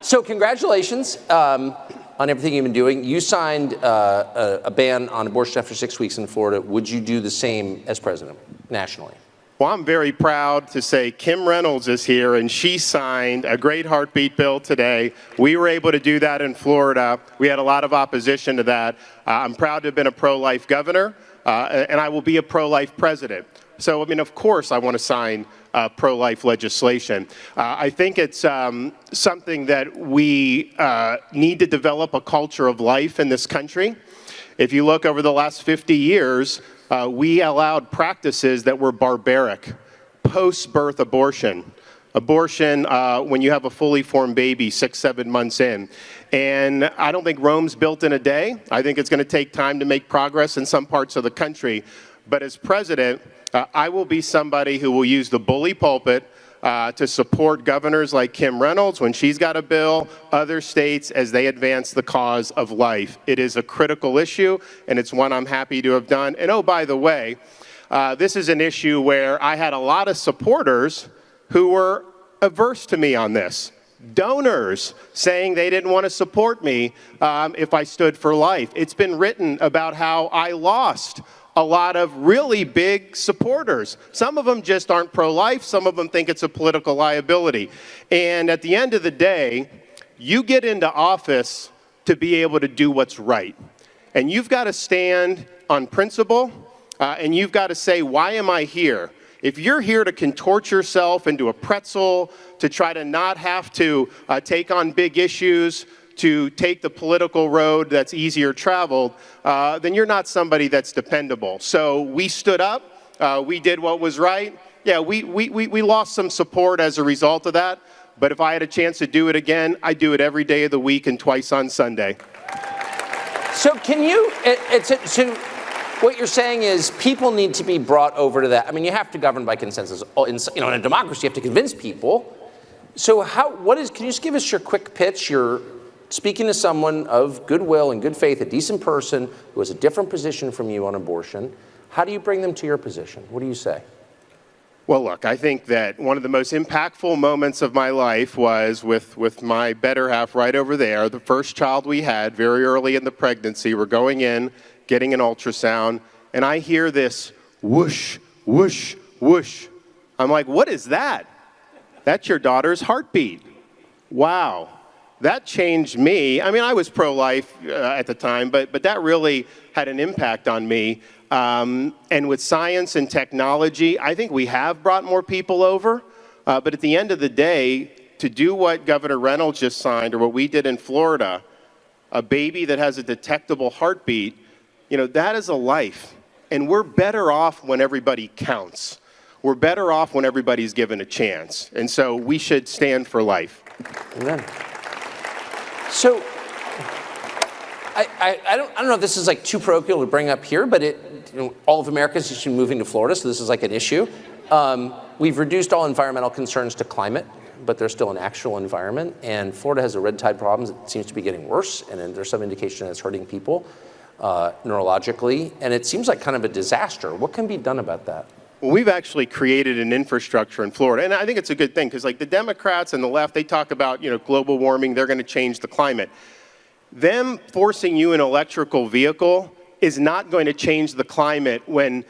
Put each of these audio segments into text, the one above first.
So congratulations on everything you've been doing. You signed a ban on abortion after 6 weeks in Florida. Would you do the same as president nationally? Well, I'm very proud to say Kim Reynolds is here, and she signed a great heartbeat bill today. We were able to do that in Florida. We had a lot of opposition to that. I'm proud to have been a pro-life governor, and I will be a pro-life president. So, I mean, of course I want to sign pro-life legislation. I think it's something that we need to develop a culture of life in this country. If you look over the last 50 years, we allowed practices that were barbaric. Post-birth abortion. Abortion when you have a fully formed baby 6-7 months in. And I don't think Rome's built in a day. I think it's going to take time to make progress in some parts of the country. But as president, I will be somebody who will use the bully pulpit to support governors like Kim Reynolds when she's got a bill, other states as they advance the cause of life. It is a critical issue, and it's one I'm happy to have done. And oh, by the way, this is an issue where I had a lot of supporters who were averse to me on this. Donors saying they didn't want to support me if I stood for life. It's been written about how I lost a lot of really big supporters. Some of them just aren't pro-life. Some of them think it's a political liability. And at the end of the day, you get into office to be able to do what's right. And you've got to stand on principle, and you've got to say, why am I here? If you're here to contort yourself into a pretzel, to try to not have to take on big issues, to take the political road that's easier traveled, then you're not somebody that's dependable. So we stood up, we did what was right. Yeah, we lost some support as a result of that, but if I had a chance to do it again, I'd do it every day of the week and twice on Sunday. So can you, so what you're saying is people need to be brought over to that. I mean, you have to govern by consensus. In a democracy, you have to convince people. So can you just give us your quick pitch, your speaking to someone of goodwill and good faith, a decent person who has a different position from you on abortion. How do you bring them to your position? What do you say? Well, look, I think that one of the most impactful moments of my life was with my better half right over there, the first child we had very early in the pregnancy. We're going in, getting an ultrasound, and I hear this whoosh, whoosh, whoosh. I'm like, what is that? That's your daughter's heartbeat. Wow. That changed me. I mean, I was pro-life at the time, but that really had an impact on me. And with science and technology, I think we have brought more people over. But at the end of the day, to do what Governor Reynolds just signed, or what we did in Florida, a baby that has a detectable heartbeat, that is a life. And we're better off when everybody counts. We're better off when everybody's given a chance. And so we should stand for life. Amen. So, I don't know if this is like too parochial to bring up here, but all of America is moving to Florida, so this is like an issue. We've reduced all environmental concerns to climate, but there's still an actual environment, and Florida has a red tide problem that seems to be getting worse, and then there's some indication that it's hurting people neurologically, and it seems like kind of a disaster. What can be done about that? Well, we've actually created an infrastructure in Florida, and I think it's a good thing because like the Democrats and the left, they talk about global warming, they're going to change the climate. Them forcing you an electrical vehicle is not going to change the climate when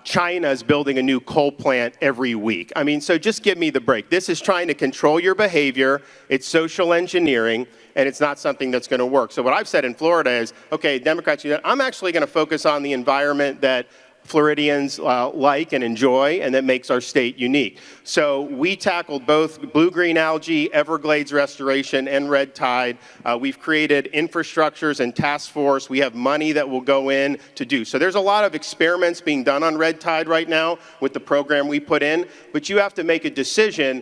China is building a new coal plant every week. I mean, so just give me the break. This is trying to control your behavior, it's social engineering, and it's not something that's going to work. So what I've said in Florida is, okay, Democrats, I'm actually going to focus on the environment that Floridians like and enjoy, and that makes our state unique. So we tackled both blue-green algae, Everglades restoration, and red tide. We've created infrastructures and task force. We have money that will go in to do. So there's a lot of experiments being done on red tide right now with the program we put in, but you have to make a decision.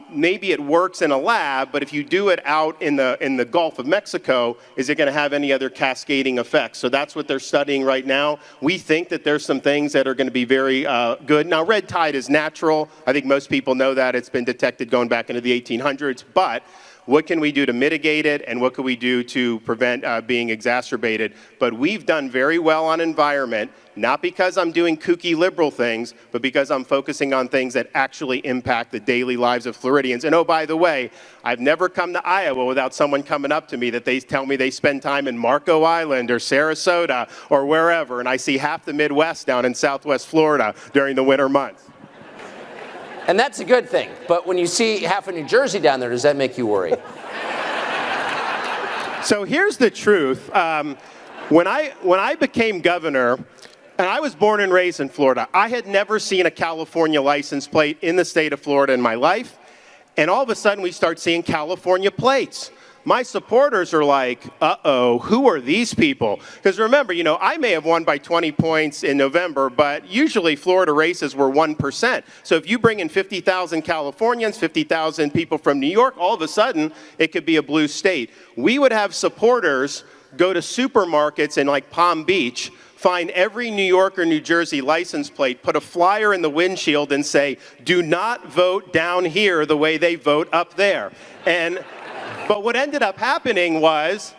Maybe it works in a lab, but if you do it out in the Gulf of Mexico, is it going to have any other cascading effects? So that's what they're studying right now. We think that there's some things that are going to be very good. Now, red tide is natural. I think most people know that. It's been detected going back into the 1800s. But what can we do to mitigate it, and what can we do to prevent being exacerbated. But we've done very well on environment, not because I'm doing kooky liberal things, but because I'm focusing on things that actually impact the daily lives of Floridians. And oh, by the way, I've never come to Iowa without someone coming up to me that they tell me they spend time in Marco Island or Sarasota or wherever, and I see half the Midwest down in Southwest Florida during the winter months. And that's a good thing. But when you see half of New Jersey down there, does that make you worry? So here's the truth. When I became governor, and I was born and raised in Florida, I had never seen a California license plate in the state of Florida in my life. And all of a sudden, we start seeing California plates. My supporters are like, uh-oh, who are these people? Because remember, I may have won by 20 points in November, but usually Florida races were 1%. So if you bring in 50,000 Californians, 50,000 people from New York, all of a sudden, it could be a blue state. We would have supporters go to supermarkets in like Palm Beach, find every New York or New Jersey license plate, put a flyer in the windshield and say, do not vote down here the way they vote up there. But what ended up happening was,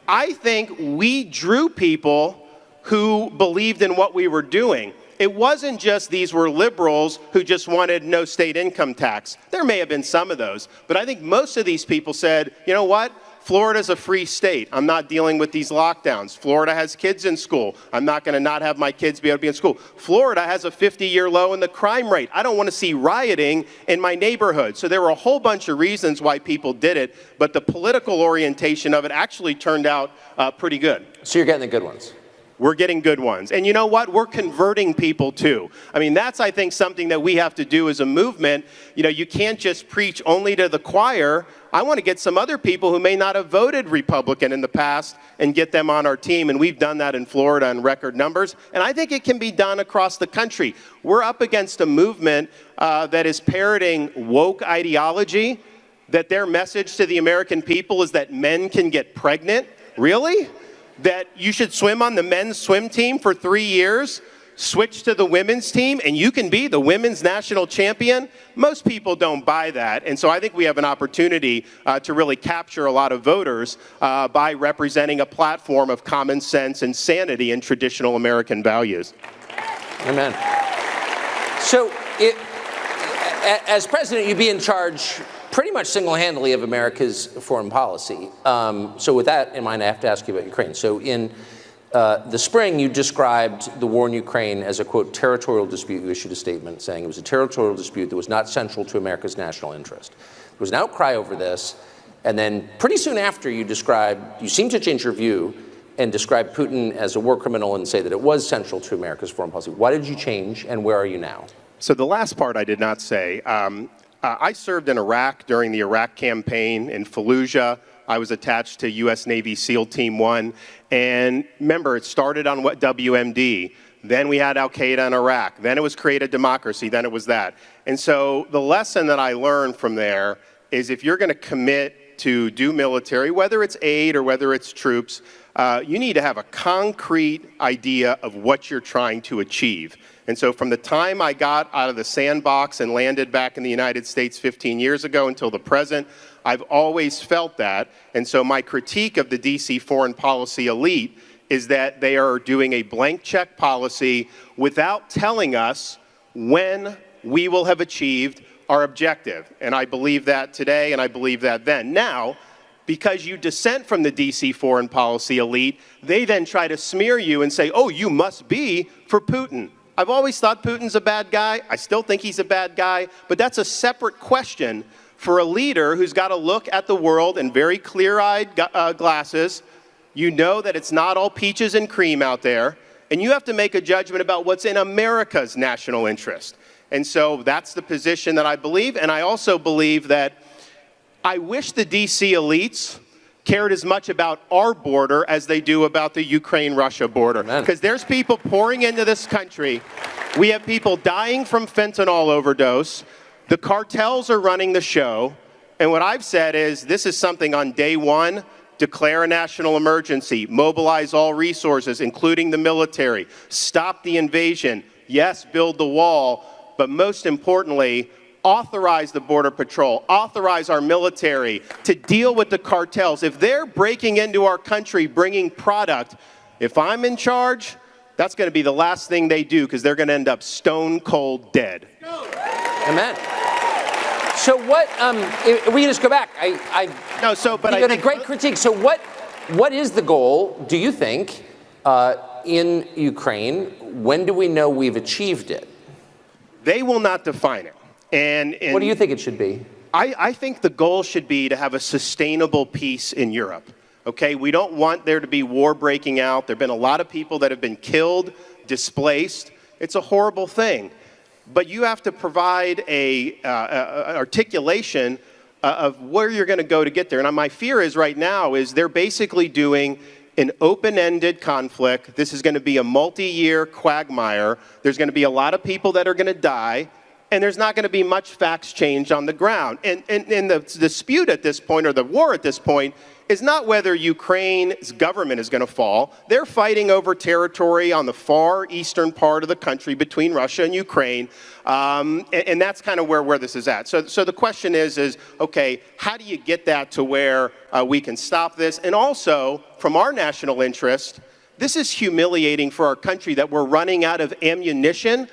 I think we drew people who believed in what we were doing. It wasn't just these were liberals who just wanted no state income tax. There may have been some of those, but I think most of these people said, you know what? Florida's a free state. I'm not dealing with these lockdowns. Florida has kids in school. I'm not going to not have my kids be able to be in school. Florida has a 50-year low in the crime rate. I don't want to see rioting in my neighborhood. So there were a whole bunch of reasons why people did it, but the political orientation of it actually turned out pretty good. So you're getting the good ones. We're getting good ones. And you know what? We're converting people too. I mean, that's, I think, something that we have to do as a movement. You can't just preach only to the choir. I want to get some other people who may not have voted Republican in the past and get them on our team. And we've done that in Florida in record numbers. And I think it can be done across the country. We're up against a movement that is parroting woke ideology, that their message to the American people is that men can get pregnant. Really? That you should swim on the men's swim team for 3 years, switch to the women's team, and you can be the women's national champion? Most people don't buy that. And so I think we have an opportunity to really capture a lot of voters by representing a platform of common sense and sanity and traditional American values. Amen. So as president, you'd be in charge pretty much single-handedly of America's foreign policy. So with that in mind, I have to ask you about Ukraine. So in the spring, you described the war in Ukraine as a, quote, territorial dispute. You issued a statement saying it was a territorial dispute that was not central to America's national interest. There was an outcry over this, and then pretty soon after you seemed to change your view and describe Putin as a war criminal and say that it was central to America's foreign policy. Why did you change, and where are you now? So the last part I did not say. I served in Iraq during the Iraq campaign in Fallujah. I was attached to U.S. Navy SEAL Team 1. And remember, it started on WMD. Then we had al-Qaeda in Iraq. Then it was create a democracy. Then it was that. And so the lesson that I learned from there is if you're going to commit to do military, whether it's aid or whether it's troops, you need to have a concrete idea of what you're trying to achieve. And so from the time I got out of the sandbox and landed back in the United States 15 years ago until the present, I've always felt that. And so my critique of the DC foreign policy elite is that they are doing a blank check policy without telling us when we will have achieved our objective. And I believe that today, and I believe that then. Now, because you dissent from the DC foreign policy elite, they then try to smear you and say, oh, you must be for Putin. I've always thought Putin's a bad guy. I still think he's a bad guy. But that's a separate question for a leader who's got to look at the world in very clear-eyed glasses. You know that it's not all peaches and cream out there. And you have to make a judgment about what's in America's national interest. And so that's the position that I believe. And I also believe that I wish the DC elites cared as much about our border as they do about the Ukraine-Russia border. Because there's people pouring into this country. We have people dying from fentanyl overdose. The cartels are running the show. And what I've said is this is something on day one, declare a national emergency, mobilize all resources, including the military, stop the invasion, yes, build the wall, but most importantly, authorize the Border Patrol, authorize our military to deal with the cartels. If they're breaking into our country, bringing product, if I'm in charge, that's going to be the last thing they do because they're going to end up stone cold dead. Amen. So what, we just go back. No, so, but you had a great critique. So what is the goal, do you think, in Ukraine? When do we know we've achieved it? They will not define it. And what do you think it should be? I think the goal should be to have a sustainable peace in Europe. Okay, we don't want there to be war breaking out. There have been a lot of people that have been killed, displaced. It's a horrible thing. But you have to provide a articulation of where you're going to go to get there. And my fear is right now is they're basically doing an open-ended conflict. This is going to be a multi-year quagmire. There's going to be a lot of people that are going to die, and there's not going to be much facts change on the ground. And the dispute at this point, or the war at this point, is not whether Ukraine's government is going to fall. They're fighting over territory on the far eastern part of the country between Russia and Ukraine, and that's kind of where this is at. So the question is, okay, how do you get that to where we can stop this? And also, from our national interest, this is humiliating for our country that we're running out of ammunition.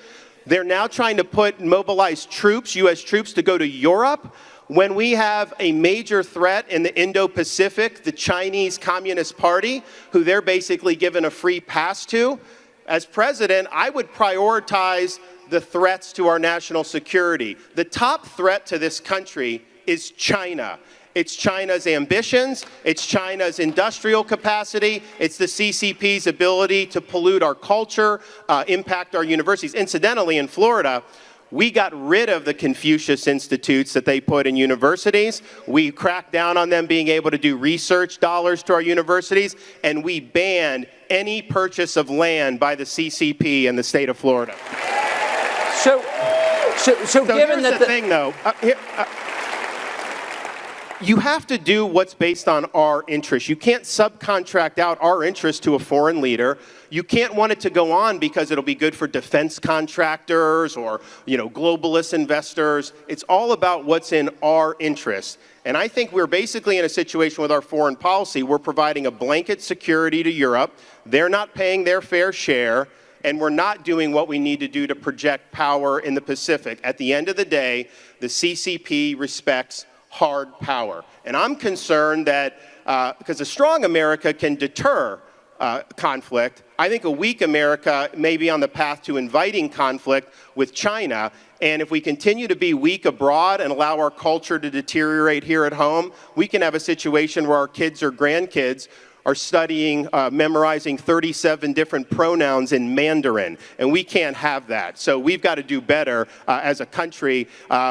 They're now trying to mobilize troops, U.S. troops, to go to Europe when we have a major threat in the Indo-Pacific, the Chinese Communist Party, who they're basically given a free pass to. As president, I would prioritize the threats to our national security. The top threat to this country is China. It's China's ambitions, it's China's industrial capacity, it's the CCP's ability to pollute our culture, impact our universities. Incidentally, in Florida, we got rid of the Confucius Institutes that they put in universities. We cracked down on them being able to do research dollars to our universities, and we banned any purchase of land by the CCP in the state of Florida. So given that the thing, though, you have to do what's based on our interests. You can't subcontract out our interests to a foreign leader. You can't want it to go on because it'll be good for defense contractors or, globalist investors. It's all about what's in our interests. And I think we're basically in a situation with our foreign policy. We're providing a blanket security to Europe. They're not paying their fair share. And we're not doing what we need to do to project power in the Pacific. At the end of the day, the CCP respects hard power. And I'm concerned that because a strong America can deter conflict, I think a weak America may be on the path to inviting conflict with China. And if we continue to be weak abroad and allow our culture to deteriorate here at home, we can have a situation where our kids or grandkids are studying, memorizing 37 different pronouns in Mandarin, and we can't have that. So we've got to do better as a country.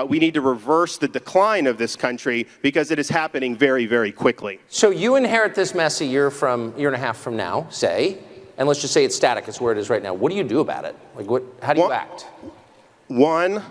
We need to reverse the decline of this country because it is happening very, very quickly. So you inherit this mess a year and a half from now, say, and let's just say it's static, it's where it is right now. What do you do about it? How do you act? One,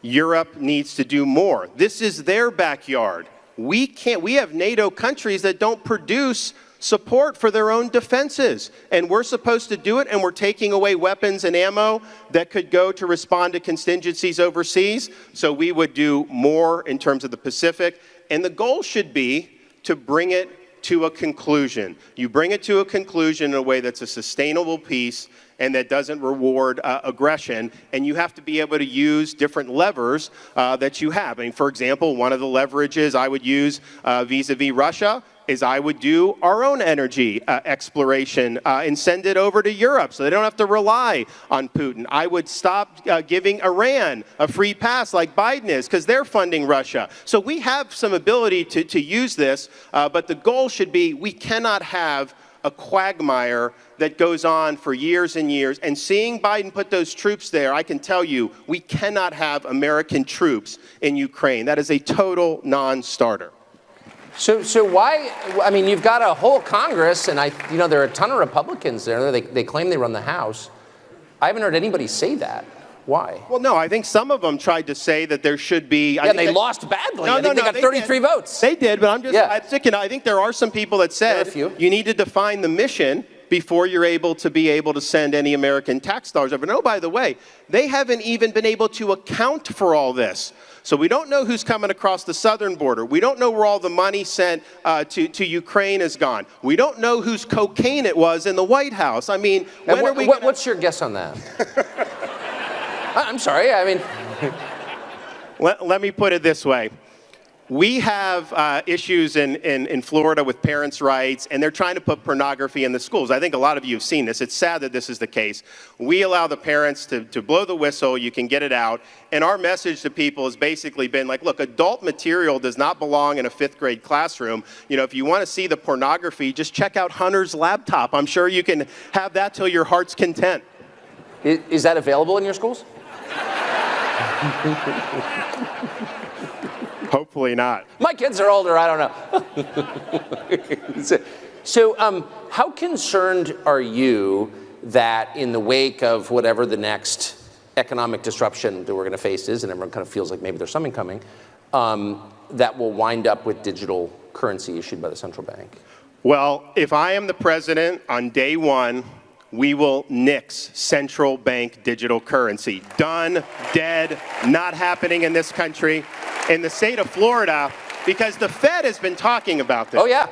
Europe needs to do more. This is their backyard. We have NATO countries that don't produce support for their own defenses. And we're supposed to do it, and we're taking away weapons and ammo that could go to respond to contingencies overseas. So we would do more in terms of the Pacific. And the goal should be to bring it to a conclusion. You bring it to a conclusion in a way that's a sustainable peace and that doesn't reward aggression. And you have to be able to use different levers that you have. I mean, for example, one of the leverages I would use vis-a-vis Russia is I would do our own energy exploration and send it over to Europe so they don't have to rely on Putin. I would stop giving Iran a free pass like Biden is because they're funding Russia. So we have some ability to use this, but the goal should be we cannot have a quagmire that goes on for years and years. And seeing Biden put those troops there, I can tell you, we cannot have American troops in Ukraine. That is a total non-starter. So why, I mean, you've got a whole Congress, and there are a ton of Republicans there. They claim they run the House. I haven't heard anybody say that. Why? Well, no, I think some of them tried to say that there should be. Yeah, they lost badly. I think they got 33 votes. They did, but I think there are some people that said you need to define the mission before you're able to send any American tax dollars over. And oh, by the way, they haven't even been able to account for all this. So we don't know who's coming across the southern border. We don't know where all the money sent to Ukraine is gone. We don't know whose cocaine it was in the White House. I mean, what's your guess on that? I'm sorry, I mean... Let me put it this way. We have issues in Florida with parents' rights, and they're trying to put pornography in the schools. I think a lot of you have seen this. It's sad that this is the case. We allow the parents to blow the whistle. You can get it out. And our message to people has basically been like, look, adult material does not belong in a fifth grade classroom. You know, if you want to see the pornography, just check out Hunter's laptop. I'm sure you can have that till your heart's content. Is that available in your schools? Hopefully not. My kids are older, I don't know. So how concerned are you that in the wake of whatever the next economic disruption that we're going to face is, and everyone kind of feels like maybe there's something coming, that will wind up with digital currency issued by the central bank? Well, if I am the president on day one, we will nix central bank digital currency. Done, dead, not happening in this country. In the state of Florida, because the Fed has been talking about this. Oh, yeah.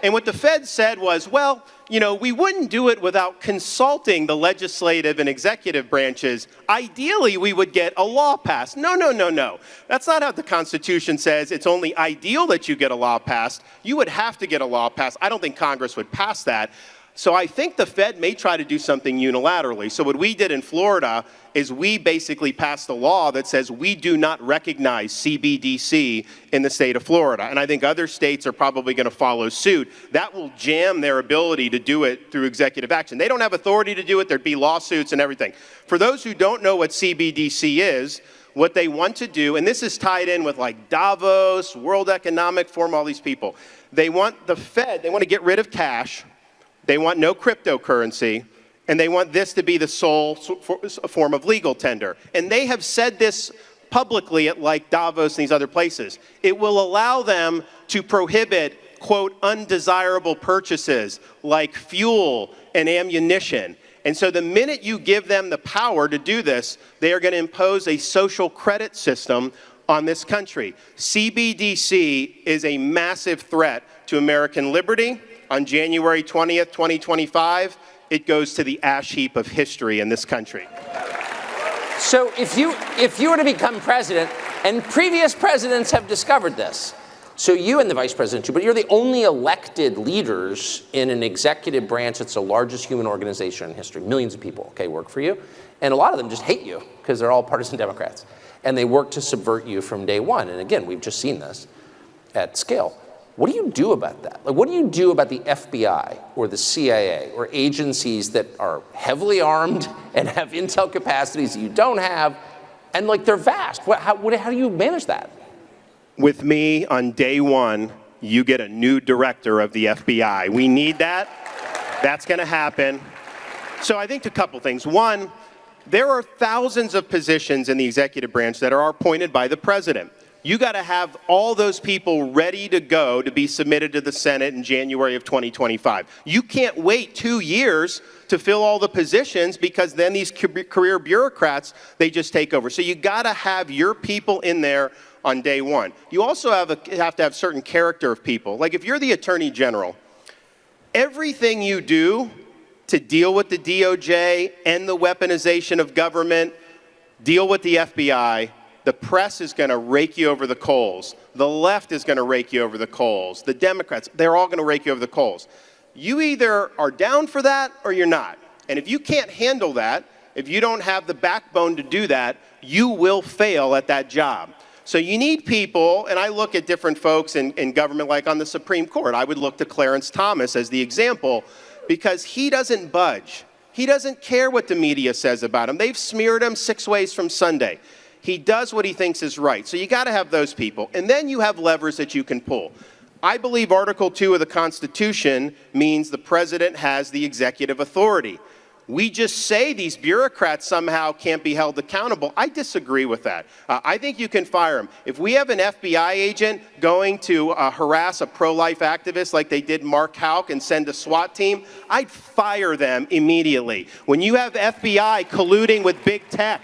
And what the Fed said was, well, you know, we wouldn't do it without consulting the legislative and executive branches. Ideally, we would get a law passed. No, no, no, no. That's not how the Constitution says. It's only ideal that you get a law passed. You would have to get a law passed. I don't think Congress would pass that. So I think the Fed may try to do something unilaterally. So what we did in Florida is we basically passed a law that says we do not recognize CBDC in the state of Florida. And I think other states are probably going to follow suit. That will jam their ability to do it through executive action. They don't have authority to do it. There'd be lawsuits and everything. For those who don't know what CBDC is, what they want to do, and this is tied in with like Davos, World Economic Forum, all these people. They want the Fed, they want to get rid of cash. They want no cryptocurrency, and they want this to be the sole form of legal tender. And they have said this publicly at like Davos and these other places. It will allow them to prohibit, quote, undesirable purchases like fuel and ammunition. And so the minute you give them the power to do this, they are going to impose a social credit system on this country. CBDC is a massive threat to American liberty. On January 20th, 2025, it goes to the ash heap of history in this country. So if you were to become president, and previous presidents have discovered this, so you and the vice president too, but you're the only elected leaders in an executive branch that's the largest human organization in history. Millions of people, okay, work for you. And a lot of them just hate you because they're all partisan Democrats. And they work to subvert you from day one. And again, we've just seen this at scale. What do you do about that? Like, what do you do about the FBI or the CIA or agencies that are heavily armed and have intel capacities that you don't have, and like they're vast? How do you manage that? With me on day one, you get a new director of the FBI. We need that. That's going to happen. So I think a couple things. One, there are thousands of positions in the executive branch that are appointed by the president. You got to have all those people ready to go to be submitted to the Senate in January of 2025. You can't wait 2 years to fill all the positions because then these career bureaucrats, they just take over. So you got to have your people in there on day one. You also have to have certain character of people. Like if you're the Attorney General, everything you do to deal with the DOJ, end the weaponization of government, deal with the FBI, the press is going to rake you over the coals. The left is going to rake you over the coals. The Democrats, they're all going to rake you over the coals. You either are down for that or you're not. And if you can't handle that, if you don't have the backbone to do that, you will fail at that job. So you need people, and I look at different folks in government, like on the Supreme Court. I would look to Clarence Thomas as the example because he doesn't budge. He doesn't care what the media says about him. They've smeared him 6 ways from Sunday. He does what he thinks is right. So you got to have those people. And then you have levers that you can pull. I believe Article 2 of the Constitution means the president has the executive authority. We just say these bureaucrats somehow can't be held accountable. I disagree with that. I think you can fire them. If we have an FBI agent going to harass a pro-life activist like they did Mark Houck and send a SWAT team, I'd fire them immediately. When you have FBI colluding with big tech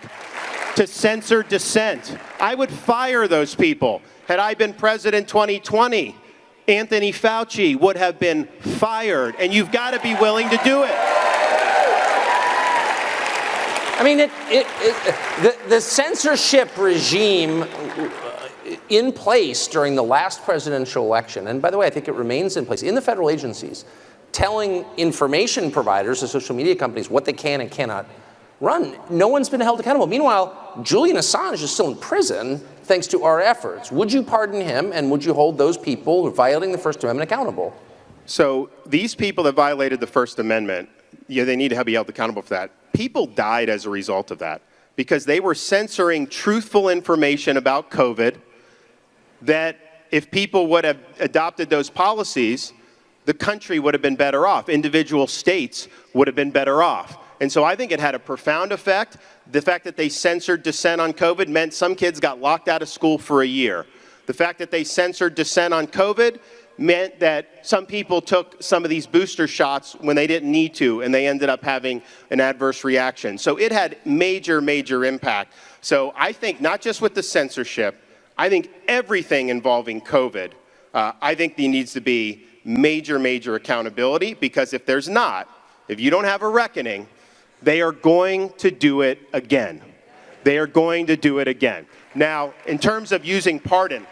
to censor dissent. I would fire those people. Had I been president 2020, Anthony Fauci would have been fired, and you've got to be willing to do it. I mean, the censorship regime in place during the last presidential election, and by the way, I think it remains in place in the federal agencies, telling information providers, the social media companies, what they can and cannot run. No one's been held accountable. Meanwhile, Julian Assange is still in prison thanks to our efforts. Would you pardon him, and would you hold those people who are violating the First Amendment accountable? So these people that violated the First Amendment, yeah, they need to be held accountable for that. People died as a result of that because they were censoring truthful information about COVID that if people would have adopted those policies, the country would have been better off. Individual states would have been better off. And so I think it had a profound effect. The fact that they censored dissent on COVID meant some kids got locked out of school for a year. The fact that they censored dissent on COVID meant that some people took some of these booster shots when they didn't need to, and they ended up having an adverse reaction. So it had major, major impact. So I think not just with the censorship, I think everything involving COVID, I think there needs to be major, major accountability, because if there's not, if you don't have a reckoning, they are going to do it again. They are going to do it again. Now, in terms of using pardon,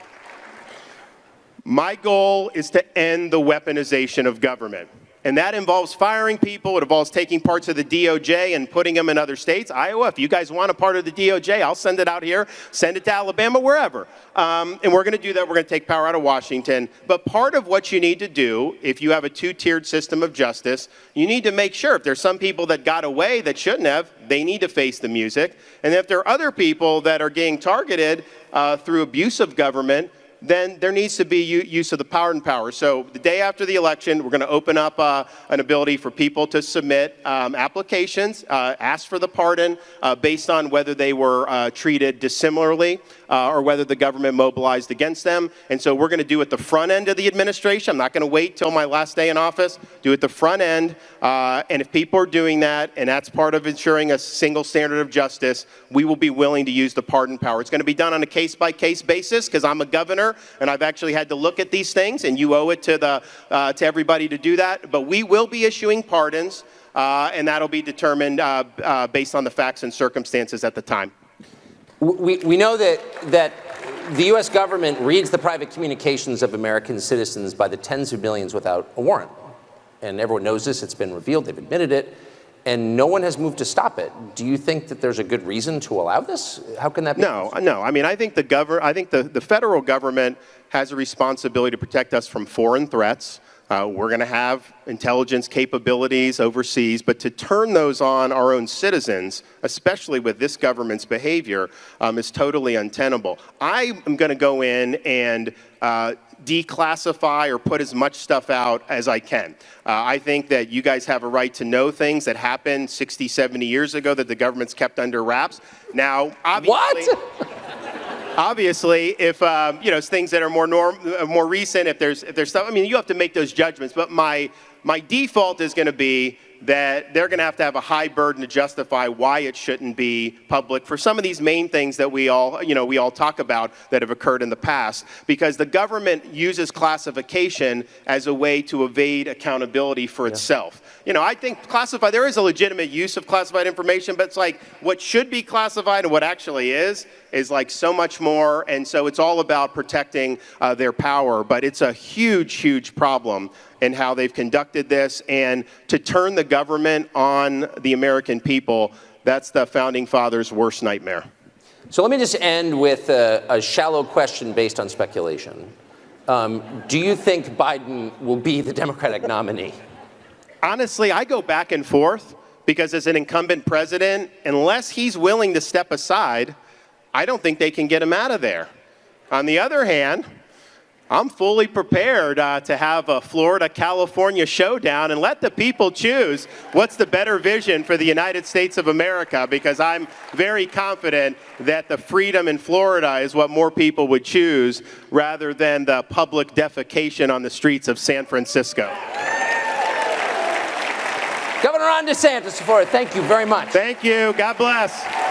my goal is to end the weaponization of government. And that involves firing people. It involves taking parts of the DOJ and putting them in other states. Iowa, if you guys want a part of the DOJ, I'll send it out here, send it to Alabama, wherever. And we're going to do that. We're going to take power out of Washington. But part of what you need to do, if you have a two-tiered system of justice, you need to make sure if there's some people that got away that shouldn't have, they need to face the music. And if there are other people that are getting targeted through abuse of government, then there needs to be use of the pardon power. So the day after the election, we're going to open up an ability for people to submit applications, ask for the pardon based on whether they were treated dissimilarly or whether the government mobilized against them. And so we're going to do it the front end of the administration. I'm not going to wait till my last day in office. Do it the front end. And if people are doing that, and that's part of ensuring a single standard of justice, we will be willing to use the pardon power. It's going to be done on a case-by-case basis because I'm a governor and I've actually had to look at these things, and you owe it to everybody to do that. But we will be issuing pardons, and that'll be determined based on the facts and circumstances at the time. We know that the U.S. government reads the private communications of American citizens by the tens of millions without a warrant. And everyone knows this. It's been revealed. They've admitted it. And no one has moved to stop it. Do you think that there's a good reason to allow this? How can that be? No. I mean, I think the federal government has a responsibility to protect us from foreign threats. We're going to have intelligence capabilities overseas, but to turn those on our own citizens, especially with this government's behavior, is totally untenable. I am going to go in and declassify or put as much stuff out as I can. I think that you guys have a right to know things that happened 60, 70 years ago that the government's kept under wraps. Now, obviously... What? Obviously, if things that are more recent, if there's stuff, I mean, you have to make those judgments. But my default is going to be that they're going to have a high burden to justify why it shouldn't be public for some of these main things that we all talk about that have occurred in the past, because the government uses classification as a way to evade accountability for itself. I think there is a legitimate use of classified information, but it's like what should be classified and what actually is like so much more. And so it's all about protecting their power. But it's a huge, huge problem in how they've conducted this. And to turn the government on the American people, that's the founding fathers' worst nightmare. So let me just end with a shallow question based on speculation. Do you think Biden will be the Democratic nominee? Honestly, I go back and forth because as an incumbent president, unless he's willing to step aside, I don't think they can get him out of there. On the other hand, I'm fully prepared to have a Florida-California showdown and let the people choose what's the better vision for the United States of America, because I'm very confident that the freedom in Florida is what more people would choose rather than the public defecation on the streets of San Francisco. Governor Ron DeSantis, thank you very much. Thank you. God bless.